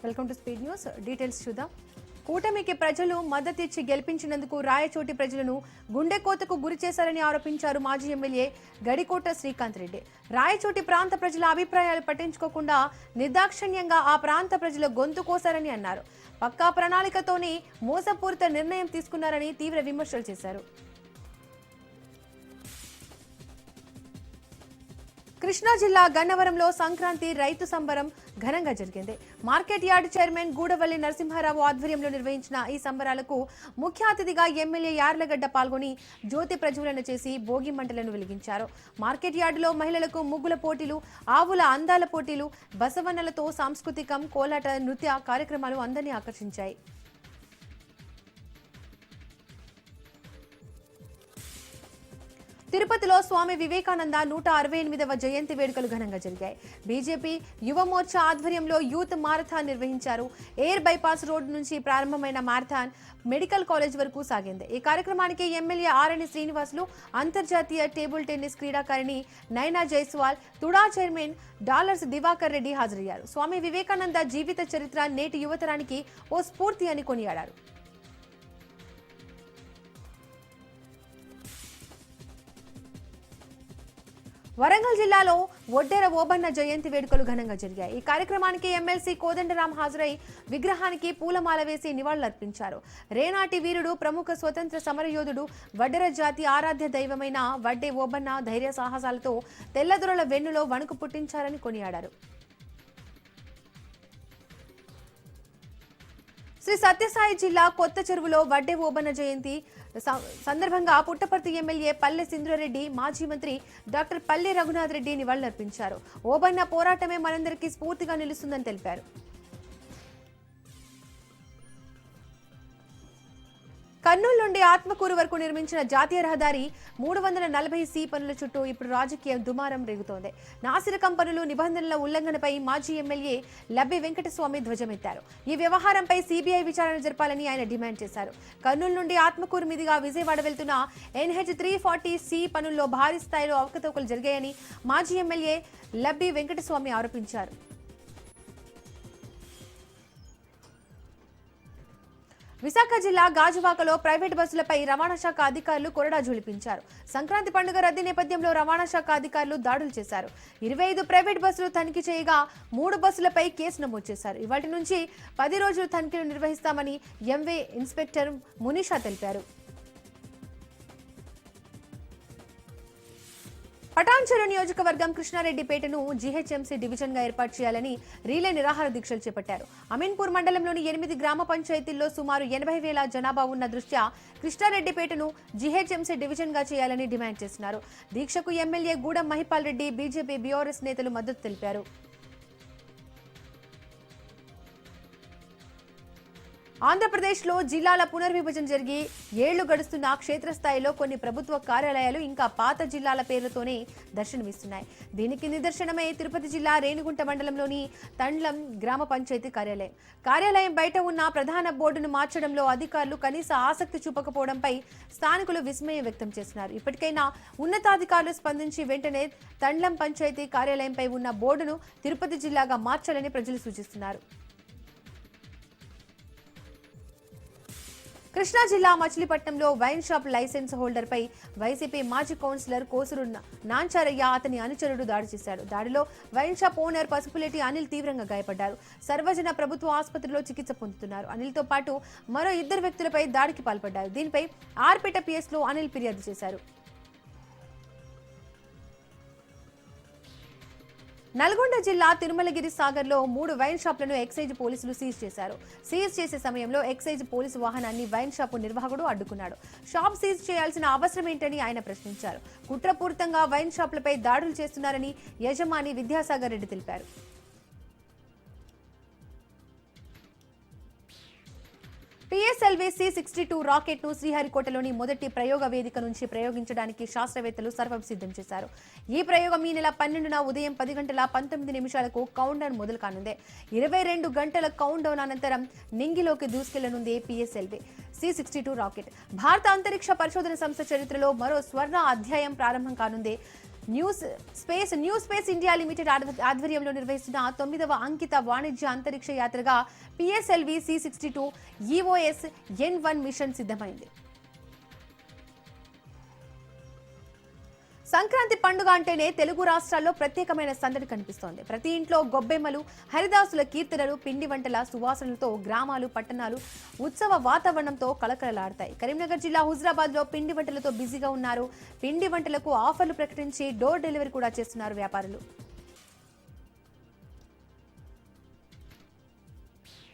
Welcome to speed news. Details చూద్దాం. కూటమికి ప్రజలు మద్దతిచ్చి గెలిపించినందుకు రాయచోటి ప్రజలను గుండెకోతకు గురి చేశారని ఆరోపించారు మాజీ ఎమ్మెల్యే గడికోట శ్రీకాంత్ రెడ్డి. రాయచోటి ప్రాంత ప్రజల అభిప్రాయాలు పట్టించుకోకుండా నిర్దాక్షిణ్యంగా ఆ ప్రాంత ప్రజల గొంతు కోశారని అన్నారు. పక్కా ప్రణాళికతోనే మోసపూరిత నిర్ణయం తీసుకున్నారని తీవ్ర విమర్శలు చేశారు. కృష్ణా జిల్లా గన్నవరంలో సంక్రాంతి రైతు సంబరం ఘనంగా జరిగింది. Market yard chairman Gudavalli Narasimha Rao ఆధ్వర్యంలో నిర్వహించిన ఈ సంబరాలకు ముఖ్య అతిథిగా ఎమ్మెల్యే యార్లగడ్డ పాల్గొని జ్యోతి ప్రజ్వలన చేసి భోగి మంటలను వెలిగించారు. మార్కెట్ యార్డులో మహిళలకు ముగ్గుల పోటీలు, ఆవుల అందాల పోటీలు, బసవన్నలతో సాంస్కృతికం, కోలాట, నృత్య కార్యక్రమాలు అందరినీ ఆకర్షించాయి. తిరుపతిలో స్వామి వివేకానంద 168వ జయంతి వేడుకలు ఘనంగా జరిగాయి. బీజేపీ యువ మోర్చా ఆధ్వర్యంలో యూత్ మారథాన్ నిర్వహించారు. ఎయిర్ బైపాస్ రోడ్డు నుంచి ప్రారంభమైన మారథాన్ మెడికల్ కాలేజ్ వరకు సాగింది. ఈ కార్యక్రమానికి ఎమ్మెల్యే ఆరణి శ్రీనివాసులు, అంతర్జాతీయ టేబుల్ టెన్నిస్ క్రీడాకారిణి నైనా జైస్వాల్, తుడా చైర్మన్ డాలర్స్ దివాకర్ రెడ్డి హాజరయ్యారు. స్వామి వివేకానంద జీవిత చరిత్ర నేటి యువతరానికి ఓ స్ఫూర్తి అని కొనియాడారు. వరంగల్ జిల్లాలో ఒడ్డెర ఓబన్న జయంతి వేడుకలు ఘనంగా జరిగాయి. ఈ కార్యక్రమానికి ఎమ్మెల్సీ కోదండరాం హాజరై విగ్రహానికి పూలమాల వేసి నివాళులర్పించారు. రేనాటి వీరుడు, ప్రముఖ స్వతంత్ర సమరయోధుడు, వడ్డెర జాతి ఆరాధ్య దైవమైన వడ్డే ఓబన్న ధైర్య సాహసాలతో తెల్లదొరల వెన్నులో వణుకు పుట్టించారని కొనియాడారు. శ్రీ సత్యసాయి జిల్లా కొత్త చెరువులో వడ్డే ఓబన్న జయంతి సందర్భంగా పుట్టపర్తి ఎమ్మెల్యే పల్లె సింధురెడ్డి, మాజీ మంత్రి డాక్టర్ పల్లె రఘునాథ్ రెడ్డి నివాళులర్పించారు. ఓబన్న పోరాటమే మనందరికీ స్ఫూర్తిగా నిలుస్తుందని తెలిపారు. కర్నూలు నుండి ఆత్మకూరు వరకు నిర్మించిన జాతీయ రహదారి 340C పనుల చుట్టూ ఇప్పుడు రాజకీయ దుమారం రేగుతోంది. నాసిరకం పనులు, నిబంధనల ఉల్లంఘనపై మాజీ ఎమ్మెల్యే లబ్బి వెంకటస్వామి ధ్వజమెత్తారు. ఈ వ్యవహారంపై సిబిఐ విచారణ జరపాలని ఆయన డిమాండ్ చేశారు. కర్నూలు నుండి ఆత్మకూరు మీదుగా విజయవాడ వెళ్తున్న NH 340C పనుల్లో భారీ స్థాయిలో అవకతవకలు జరిగాయని మాజీ ఎమ్మెల్యే లబ్బి వెంకటస్వామి ఆరోపించారు. విశాఖ జిల్లా గాజువాకలో ప్రైవేట్ బస్సులపై రవాణా శాఖ అధికారులు కొరడా జూలిపించారు. సంక్రాంతి పండుగ రద్దీ నేపథ్యంలో రవాణా శాఖ అధికారులు దాడులు చేశారు. 25 ప్రైవేట్ బస్సులు తనిఖీ చేయగా 3 బస్సులపై కేసు నమోదు చేశారు. ఇవాటి నుంచి 10 రోజులు తనిఖీలు నిర్వహిస్తామని ఎంవే ఇన్స్పెక్టర్ మునీషా తెలిపారు. పటాన్చెరు నియోజకవర్గం కృష్ణారెడ్డిపేటను జీహెచ్ఎంసీ డివిజన్ గా ఏర్పాటు చేయాలని రీలే నిరాహార దీక్షలు చేపట్టారు. అమీన్పూర్ మండలంలోని 8 గ్రామ పంచాయతీల్లో సుమారు 80,000 జనాభా ఉన్న దృష్ట్యా కృష్ణారెడ్డిపేటను జీహెచ్ఎంసీ డివిజన్ గా చేయాలని డిమాండ్ చేస్తున్నారు. దీక్షకు MLA Gudem Mahipal Reddy, BJP, BRS నేతలు మద్దతు తెలిపారు. ఆంధ్రప్రదేశ్లో జిల్లాల పునర్విభజన జరిగి 7 ఏళ్లు గడుస్తున్న క్షేత్రస్థాయిలో కొన్ని ప్రభుత్వ కార్యాలయాలు ఇంకా పాత జిల్లాల పేర్లతోనే దర్శనమిస్తున్నాయి. దీనికి నిదర్శనమే తిరుపతి జిల్లా రేణిగుంట మండలంలోని తండ్లం గ్రామ పంచాయతీ కార్యాలయం. కార్యాలయం బయట ఉన్న ప్రధాన బోర్డును మార్చడంలో అధికారులు కనీస ఆసక్తి చూపకపోవడంపై స్థానికులు విస్మయం వ్యక్తం చేస్తున్నారు. ఇప్పటికైనా ఉన్నతాధికారులు స్పందించి వెంటనే తండ్లం పంచాయతీ కార్యాలయంపై ఉన్న బోర్డును తిరుపతి జిల్లాగా మార్చాలని ప్రజలు సూచిస్తున్నారు. కృష్ణా జిల్లా మచిలీపట్నంలో వైన్ షాప్ లైసెన్స్ హోల్డర్ పై వైసీపీ మాజీ కౌన్సిలర్ కోసూరు నాంచారయ్య, అతని అనుచరుడు దాడి చేశారు. దాడిలో wine shop owner Pasupuleti Anil తీవ్రంగా గాయపడ్డారు. సర్వజన ప్రభుత్వ ఆసుపత్రిలో చికిత్స పొందుతున్నారు. అనిల్తో పాటు మరో 2 వ్యక్తులపై దాడికి పాల్పడ్డారు. దీనిపై ఆర్పేట పిఎస్లో అనిల్ ఫిర్యాదు చేశారు. నల్గొండ జిల్లా తిరుమలగిరి సాగర్ లో 3 వైన్ షాపులను ఎక్సైజ్ పోలీసులు సీజ్ చేశారు. సీజ్ చేసే సమయంలో ఎక్సైజ్ పోలీసు వాహనాన్ని వైన్ షాపు నిర్వాహకుడు అడ్డుకున్నాడు. షాప్ సీజ్ చేయాల్సిన అవసరం ఏంటని ఆయన ప్రశ్నించారు. కుట్రపూరితంగా వైన్ షాపులపై దాడులు చేస్తున్నారని యజమాని విద్యాసాగర్ రెడ్డి తెలిపారు. PSLV C-62 రాకెట్ ను శ్రీహరికోటలోని మొదటి ప్రయోగ వేదిక నుంచి ప్రయోగించడానికి శాస్త్రవేత్తలు సర్వం సిద్ధం చేశారు. ఈ ప్రయోగం ఈ నెల 12న ఉదయం 10:19 కౌంట్ డౌన్ మొదలు కానుంది. 22 గంటల కౌంట్ డౌన్ అనంతరం నింగిలోకి దూసుకెళ్లనుంది PSLV C-62 రాకెట్. భారత అంతరిక్ష పరిశోధన సంస్థ చరిత్రలో మరో స్వర్ణ అధ్యాయం ప్రారంభం కానుంది. న్యూ స్పేస్ ఇండియా లిమిటెడ్ ఆధ్వర్యంలో నిర్వహిస్తున్న 9వ అంకిత వాణిజ్య అంతరిక్ష యాత్రగా PSLV C62 EOS N1 machine సిద్ధమైంది. సంక్రాంతి పండుగ అంటేనే తెలుగు రాష్ట్రాల్లో ప్రత్యేకమైన సందడి కనిపిస్తోంది. ప్రతి ఇంట్లో గొబ్బెమ్మలు, హరిదాసుల కీర్తనలు, పిండి వంటల సువాసనలతో గ్రామాలు, పట్టణాలు ఉత్సవ వాతావరణంతో కలకలలాడతాయి. కరీంనగర్ జిల్లా హుజరాబాద్ లో పిండి వంటలతో బిజీగా ఉన్నారు. పిండి వంటలకు ఆఫర్లు ప్రకటించి డోర్ డెలివరీ కూడా చేస్తున్నారు వ్యాపారులు.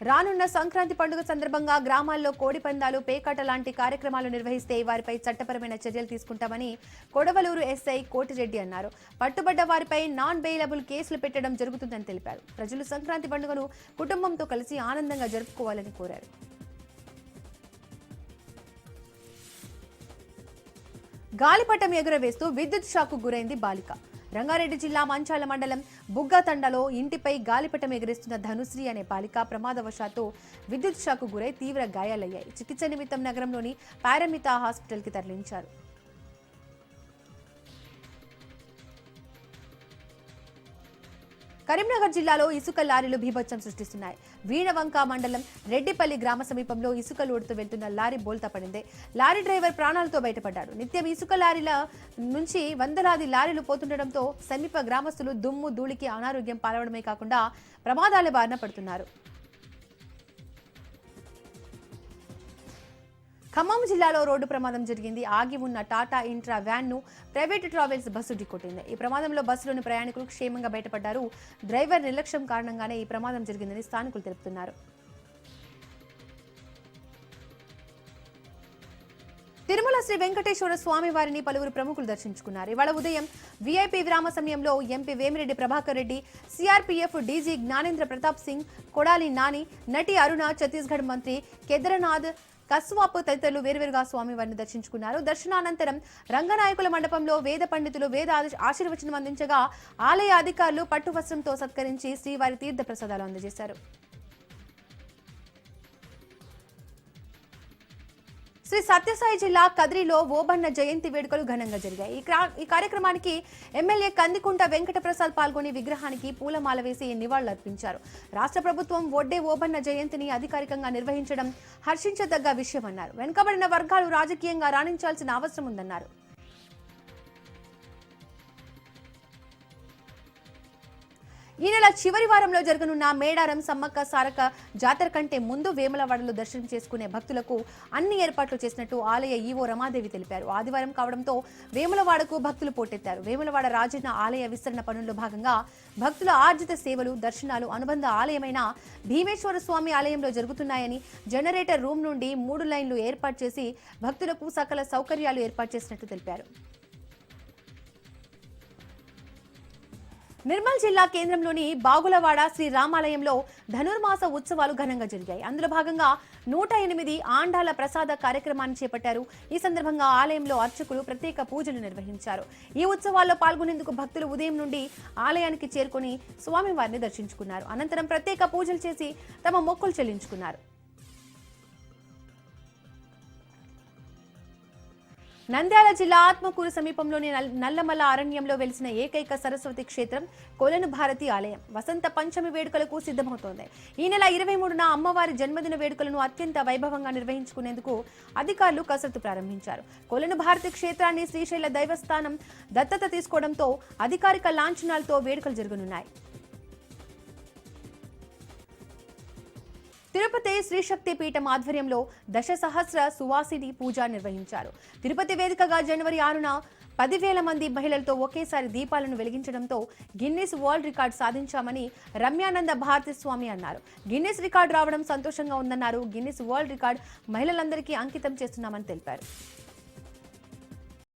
రానున్న సంక్రాంతి పండుగ సందర్భంగా గ్రామాల్లో కోడి పందాలు, పేకాట లాంటి కార్యక్రమాలు నిర్వహిస్తే వారిపై చట్టపరమైన చర్యలు తీసుకుంటామని కొడవలూరు SI కోటిరెడ్డి అన్నారు. పట్టుబడ్డ వారిపై నాన్ బెయిలబుల్ కేసులు పెట్టడం జరుగుతుందని తెలిపారు. ప్రజలు సంక్రాంతి పండుగను కుటుంబంతో కలిసి ఆనందంగా జరుపుకోవాలని కోరారు. గాలిపటం ఎగురవేస్తూ విద్యుత్ షాకు గురైంది బాలిక. రంగారెడ్డి జిల్లా మంచాల మండలం బుగ్గతండలో ఇంటిపై గాలిపటం ఎగిరిస్తున్న ధనుశ్రీ అనే బాలిక ప్రమాదవశాత్తు విద్యుత్ షాకు గురై తీవ్ర గాయాలయ్యాయి. చికిత్స నిమిత్తం నగరంలోని పారామితా హాస్పిటల్కి తరలించారు. కరీంనగర్ జిల్లాలో ఇసుక లారీలు బీభత్సం సృష్టిస్తున్నాయి. వీణవంక మండలం రెడ్డిపల్లి గ్రామ సమీపంలో ఇసుక లోడుతూ వెళ్తున్న లారీ బోల్తా పడింది. లారీ డ్రైవర్ ప్రాణాలతో బయటపడ్డాడు. నిత్యం ఇసుక లారీల నుంచి వందలాది లారీలు పోతుండటంతో సమీప గ్రామస్తులు దుమ్ము ధూళికి అనారోగ్యం పాలవడమే కాకుండా ప్రమాదాల బారిన పడుతున్నారు. ఖమ్మం జిల్లాలో రోడ్డు ప్రమాదం జరిగింది. ఆగి ఉన్న టాటా ఇంట్రా వ్యాన్ ను ప్రైవేట్ ట్రావెల్స్ బస్సు ఢీకొట్టింది. ఈ ప్రమాదంలో బస్సులోని ప్రయాణికులు క్షేమంగా బయటపడ్డారు. డ్రైవర్ నిర్లక్ష్యం కారణంగానే ఈ ప్రమాదం జరిగిందని స్థానికులు తెలుపుతున్నారు. తిరుమల శ్రీ వెంకటేశ్వర స్వామి వారిని పలువురు ప్రముఖులు దర్శించుకున్నారు. ఇవాళ ఉదయం VIP విరామ సమయంలో MP Vemireddy Prabhakar Reddy, CRPF DG Gyanendra Pratap Singh, Kodali Nani, నటి అరుణ, ఛత్తీస్గఢ్ మంత్రి కేదార్నాథ్ కస్వాప్ తదితరులు వేరువేరుగా స్వామివారిని దర్శించుకున్నారు. దర్శనానంతరం రంగనాయకుల మండపంలో వేద పండితులు వేద ఆశీర్వచనం అందించగా ఆలయ అధికారులు పట్టు వస్త్రంతో సత్కరించి శ్రీవారి తీర్థ ప్రసాదాలు అందజేశారు. శ్రీ సత్యసాయి జిల్లా కదిరిలో ఓబన్న జయంతి వేడుకలు ఘనంగా జరిగాయి. ఈ కార్యక్రమానికి ఎమ్మెల్యే కందికుంట వెంకటప్రసాద్ పాల్గొని విగ్రహానికి పూలమాల వేసి నివాళులర్పించారు. రాష్ట్ర ప్రభుత్వం వడ్డే ఓబన్న జయంతిని అధికారికంగా నిర్వహించడం హర్షించదగ్గ విషయమన్నారు. వెనుకబడిన వర్గాలు రాజకీయంగా రాణించాల్సిన అవసరం ఉందన్నారు. ఈ నెల చివరి వారంలో జరగనున్న మేడారం సమ్మక్క సారక్క జాతర కంటే ముందు వేములవాడలో దర్శనం చేసుకునే భక్తులకు అన్ని ఏర్పాట్లు చేసినట్టు ఆలయ ఈవో రమాదేవి తెలిపారు. ఆదివారం కావడంతో వేములవాడకు భక్తులు పోటెత్తారు. వేములవాడ రాజన్న ఆలయ విస్తరణ పనుల్లో భాగంగా భక్తుల ఆర్జిత సేవలు, దర్శనాలు అనుబంధ ఆలయమైన భీమేశ్వర స్వామి ఆలయంలో జరుగుతున్నాయని, జనరేటర్ రూమ్ నుండి 3 లైన్లు ఏర్పాటు చేసి భక్తులకు సకల సౌకర్యాలు ఏర్పాటు చేసినట్టు తెలిపారు. నిర్మల్ జిల్లా కేంద్రంలోని బాగులవాడ శ్రీ రామాలయంలో ధనుర్మాస ఉత్సవాలు ఘనంగా జరిగాయి. అందులో భాగంగా 108 ఆండాల ప్రసాద కార్యక్రమాన్ని చేపట్టారు. ఈ సందర్భంగా ఆలయంలో అర్చకులు ప్రత్యేక పూజలు నిర్వహించారు. ఈ ఉత్సవాల్లో పాల్గొనేందుకు భక్తులు ఉదయం నుండి ఆలయానికి చేరుకుని స్వామివారిని దర్శించుకున్నారు. అనంతరం ప్రత్యేక పూజలు చేసి తమ మొక్కులు చెల్లించుకున్నారు. నంద్యాల జిల్లా ఆత్మకూరు సమీపంలోని నల్లమల్ల అరణ్యంలో వెలిసిన ఏకైక సరస్వతి క్షేత్రం కొలను భారతి ఆలయం వసంత పంచమి వేడుకలకు సిద్ధమవుతోంది. ఈ నెల 23న అమ్మవారి జన్మదిన వేడుకలను అత్యంత వైభవంగా నిర్వహించుకునేందుకు అధికారులు కసరత్తు ప్రారంభించారు. కొలను భారతి క్షేత్రాన్ని శ్రీశైల దైవస్థానం దత్తత తీసుకోవడంతో అధికారిక లాంఛనాలతో వేడుకలు జరగనున్నాయి. తిరుపతి శ్రీశక్తి పీఠం ఆధ్వర్యంలో దశసహస్ర సువాసిని పూజ నిర్వహించారు. తిరుపతి వేదికగా జనవరి 6న 10,000 మంది మహిళలతో ఒకేసారి దీపాలను వెలిగించడంతో Guinness world record సాధించామని Ramyananda Bharati స్వామి అన్నారు. గిన్నిస్ రికార్డు రావడం సంతోషంగా ఉందన్నారు. గిన్నిస్ వరల్డ్ రికార్డు మహిళలందరికీ అంకితం చేస్తున్నామని తెలిపారు.